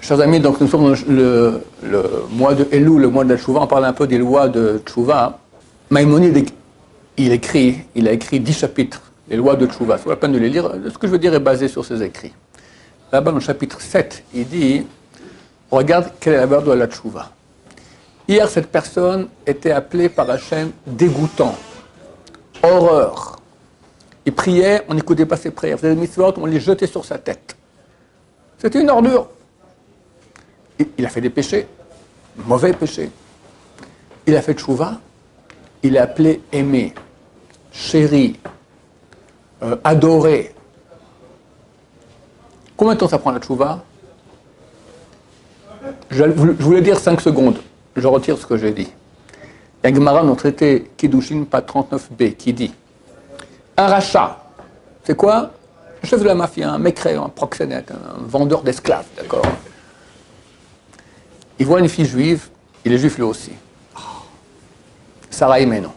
Chers amis, donc nous sommes dans le mois de Elul, le mois de la Tchouva. On parle un peu des lois de Tchouva. Maïmonide, il a écrit 10 chapitres, les lois de Tchouva. C'est la peine de les lire. Ce que je veux dire est basé sur ses écrits. Là-bas, dans le chapitre 7, il dit, regarde quelle est la valeur de la Tchouva. Hier, cette personne était appelée par Hachem dégoûtant, horreur. Il priait, on n'écoutait pas ses prières. Il faisait des mitzvot, on les jetait sur sa tête. C'était une ordure. Il a fait des péchés, mauvais péchés. Il a fait tchouva, il est appelé aimé, chéri, adoré. Combien de temps ça prend la tchouva? Je voulais dire 5 secondes, je retire ce que j'ai dit. Il y a un Gemara dans le traité Kiddushin, pas 39b, qui dit un rachat, c'est quoi? Un chef de la mafia, un mécréant, un proxénète, un vendeur d'esclaves, d'accord? Il voit une fille juive, il est juif lui aussi. Sarah Imeno.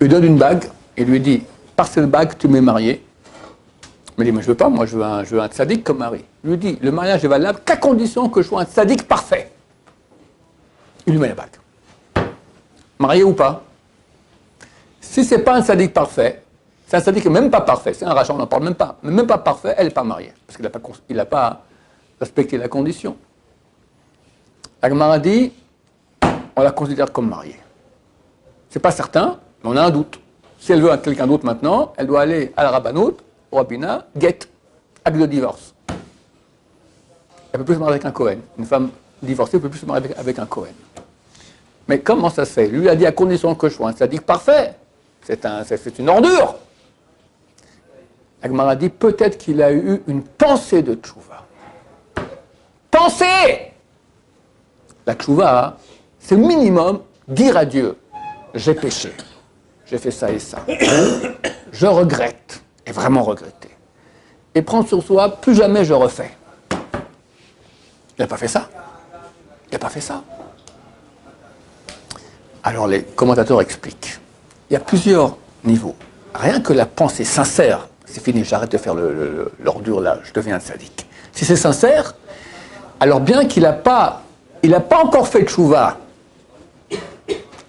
Il lui donne une bague et lui dit, par cette bague, tu m'es marié. Il dit, mais je veux pas, moi je veux un tzaddik comme mari. Il lui dit, le mariage est valable qu'à condition que je sois un tzaddik parfait. Il lui met la bague. Marié ou pas? Si c'est pas un tzaddik parfait, c'est un tzaddik même pas parfait, c'est un rachat, on n'en parle même pas, mais même pas parfait, elle n'est pas mariée, parce qu'il n'a pas respecté la condition. La Gemara dit, on la considère comme mariée. C'est pas certain, mais on a un doute. Si elle veut quelqu'un d'autre maintenant, elle doit aller à la rabbanout, au rabbinat, get, acte de divorce. Elle ne peut plus se marier avec un Cohen. Une femme divorcée ne peut plus se marier avec un Cohen. Mais comment ça se fait? Lui a dit à condition que je sois un tzaddik parfait. C'est une ordure. La Gemara dit, peut-être qu'il a eu une pensée de tchouva. Pensée! La tchouva, c'est le minimum dire à Dieu, j'ai péché, j'ai fait ça et ça, je regrette, et vraiment regretter. Et prendre sur soi, plus jamais je refais. Il n'a pas fait ça. Il n'a pas fait ça. Alors les commentateurs expliquent. Il y a plusieurs niveaux. Rien que la pensée sincère, c'est fini, j'arrête de faire l'ordure là, je deviens un sadique. Si c'est sincère, alors bien qu'il n'a pas encore fait tchouva.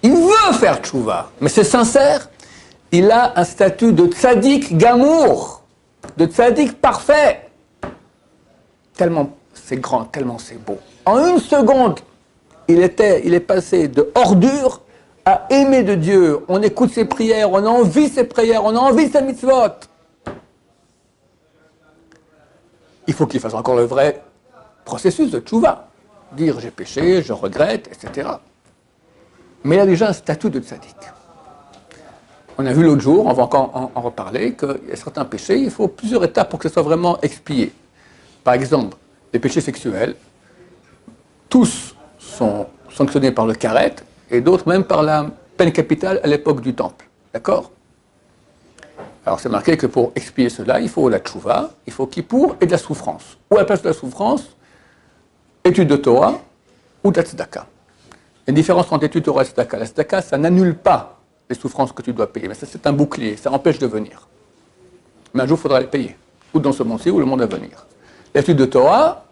Il veut faire tchouva, mais c'est sincère. Il a un statut de tzaddik gamour, de tzaddik parfait. Tellement c'est grand, tellement c'est beau. En une seconde, il est passé de ordure à aimer de Dieu. On écoute ses prières, on a envie ses prières, on a envie ses mitzvot. Il faut qu'il fasse encore le vrai processus de tchouva. Dire j'ai péché, je regrette, etc. Mais il a déjà un statut de tzaddik. On a vu l'autre jour, on va encore en reparler, qu'il y a certains péchés, il faut plusieurs étapes pour que ce soit vraiment expié. Par exemple, les péchés sexuels, tous sont sanctionnés par le karet, et d'autres même par la peine capitale à l'époque du temple. D'accord? Alors c'est marqué que pour expier cela, il faut la tchouva, il faut kippour et de la souffrance. Ou à la place de la souffrance, étude de Torah ou de la tzedaka. Il y a une différence entre étude de Torah et tzedaka. La tzedaka, ça n'annule pas les souffrances que tu dois payer, mais ça c'est un bouclier, ça empêche de venir. Mais un jour, il faudra les payer, ou dans ce monde-ci, ou le monde à venir. L'étude de Torah,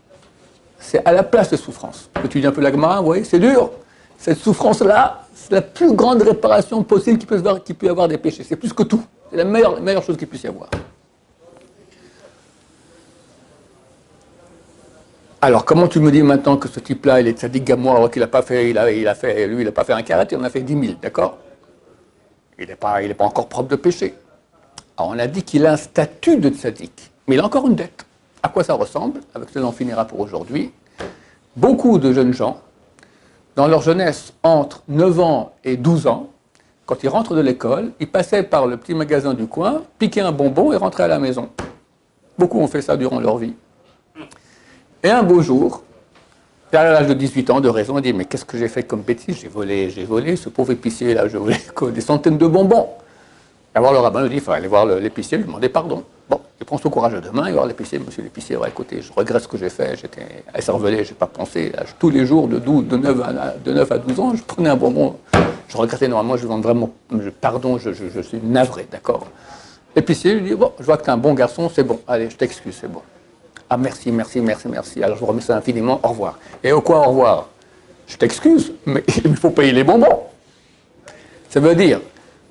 c'est à la place des souffrances. Tu dis un peu la Gemara, vous voyez, c'est dur. Cette souffrance-là, c'est la plus grande réparation possible qu'il peut y avoir des péchés. C'est plus que tout. C'est la meilleure chose qu'il puisse y avoir. Alors, comment tu me dis maintenant que ce type-là, il est tzaddik gamour, alors qu'il n'a pas fait, lui, il n'a pas fait un karet, il en a fait 10 000, d'accord? Il n'est pas encore propre de péché. Alors, on a dit qu'il a un statut de tzaddik, mais il a encore une dette. À quoi ça ressemble? Avec ce dont on finira pour aujourd'hui. Beaucoup de jeunes gens, dans leur jeunesse, entre 9 ans et 12 ans, quand ils rentrent de l'école, ils passaient par le petit magasin du coin, piquaient un bonbon et rentraient à la maison. Beaucoup ont fait ça durant leur vie. Et un beau jour, à l'âge de 18 ans, de raison, il dit, mais qu'est-ce que j'ai fait comme bêtise? J'ai volé, ce pauvre épicier là, je volais des centaines de bonbons. Et alors le rabbin lui dit, il faut aller voir l'épicier, lui demander pardon. Bon, il prend son courage demain, il va voir l'épicier, monsieur l'épicier, ouais, écoutez, je regrette ce que j'ai fait, j'étais écervelé, je n'ai pas pensé, là, tous les jours, de 9 à 12 ans, je prenais un bonbon, je regrettais normalement, je demande vraiment pardon, je suis navré, d'accord? L'épicier lui dit, bon, je vois que tu es un bon garçon, c'est bon, allez, je t'excuse, c'est bon. Ah merci, merci, merci, merci. Alors je vous remercie infiniment, au revoir. Et au quoi au revoir? Je t'excuse, mais il faut payer les bonbons. Ça veut dire,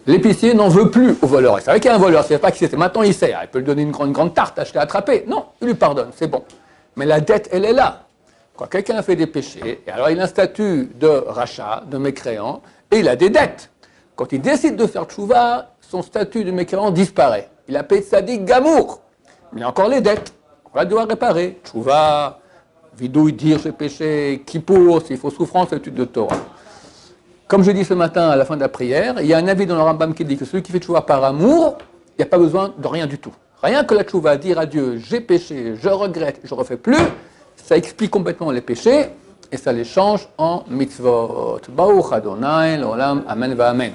l'épicier n'en veut plus au voleur. Il savait qu'il y a un voleur, il ne savait pas qui c'était. Maintenant il sait, il peut lui donner une grande tarte, acheter, attraper. Non, il lui pardonne, c'est bon. Mais la dette, elle est là. Quand quelqu'un a fait des péchés, et alors il a un statut de rachat, de mécréant, et il a des dettes. Quand il décide de faire tchouva, son statut de mécréant disparaît. Il a payé tzaddik gamour, mais il a encore les dettes. On va devoir réparer. Tchouva, vidouille, dire j'ai péché, kippour, s'il faut souffrance, étude de Torah. Comme je dis ce matin à la fin de la prière, il y a un avis dans le Rambam qui dit que celui qui fait tchouva par amour, il n'y a pas besoin de rien du tout. Rien que la tchouva, dire à Dieu j'ai péché, je regrette, je ne refais plus, ça explique complètement les péchés et ça les change en mitzvot. Baruch Adonai, l'olam, amen va amen.